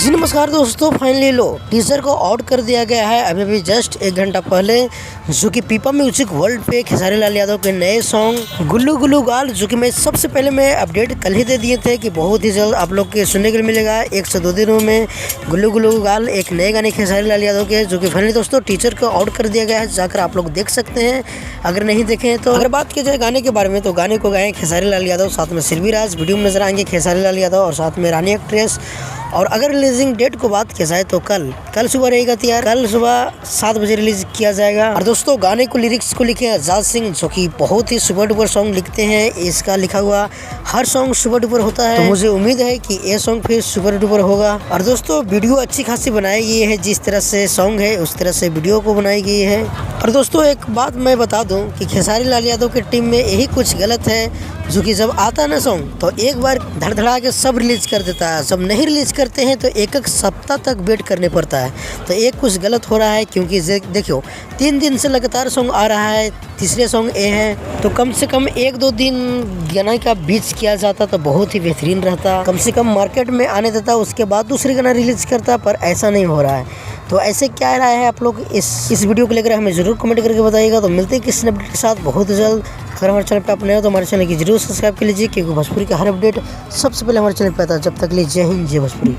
जी नमस्कार दोस्तों, फाइनली लो टीजर को आउट कर दिया गया है अभी जस्ट 1 घंटा पहले, जो कि पीपा म्यूजिक वर्ल्ड पे खेसारी लाल यादव के नए सॉन्ग गुल्लू गुल्लू गाल, जो कि मैं सबसे पहले मैं अपडेट कल ही दे दिए थे कि बहुत ही जल्द आप लोग के सुनने के लिए मिलेगा 1 से 2 दिनों में गुल्लू गुल्लू गाल, एक नए गाने खेसारी लाल यादव के, जो कि फाइनली दोस्तों टीजर को आउट कर दिया गया है। जाकर आप लोग देख सकते हैं अगर नहीं देखे तो। अगर बात की जाए गाने के बारे में तो गाने को गाए खेसारी लाल यादव, साथ में सिल्वी राज, वीडियो में नजर आएंगे खेसारी लाल यादव और साथ में रानी एक्ट्रेस। और अगर रिलीजिंग डेट को बात किया जाए तो कल सुबह रहेगा तैयार, कल सुबह 7 बजे रिलीज किया जाएगा। और दोस्तों गाने को लिरिक्स को लिखे आजाद सिंह, जो कि बहुत ही सुपर डुपर सॉन्ग लिखते हैं। इसका लिखा हुआ हर सॉन्ग सुपर डुपर होता है, तो मुझे उम्मीद है कि ये सॉन्ग फिर सुपर डुपर होगा। और दोस्तों वीडियो अच्छी खासी बनाई गई है, जिस तरह से सॉन्ग है उस तरह से वीडियो को बनाई गई है। और दोस्तों एक बात मैं बता दूं कि खेसारी लाल यादव की टीम में यही कुछ गलत है, जो कि जब आता है ना सॉन्ग तो एक बार धड़धड़ा के सब रिलीज कर देता है, जब नहीं रिलीज करते हैं तो एक सप्ताह तक वेट करने पड़ता है। तो एक कुछ गलत हो रहा है, क्योंकि देखियो 3 दिन से लगातार सॉन्ग आ रहा है, तीसरे सॉन्ग ये है, तो कम से कम 1-2 दिन गाना का बीच किया जाता तो बहुत ही बेहतरीन रहता। कम से कम मार्केट में आने देता, उसके बाद दूसरी गाना रिलीज करता, पर ऐसा नहीं हो रहा है। तो ऐसे क्या राय है आप लोग इस वीडियो को लेकर हमें जरूर कमेंट करके बताइएगा। तो मिलते हैं किसी अपडेट के साथ बहुत जल्द। अगर हमारे चैनल पे आप नए हो तो हमारे चैनल की जरूर सब्सक्राइब कर लीजिए, क्योंकि भोजपुरी का हर अपडेट सबसे पहले हमारे चैनल पे आता है। जब तक के लिए जय हिंद, जय भोजपुरी।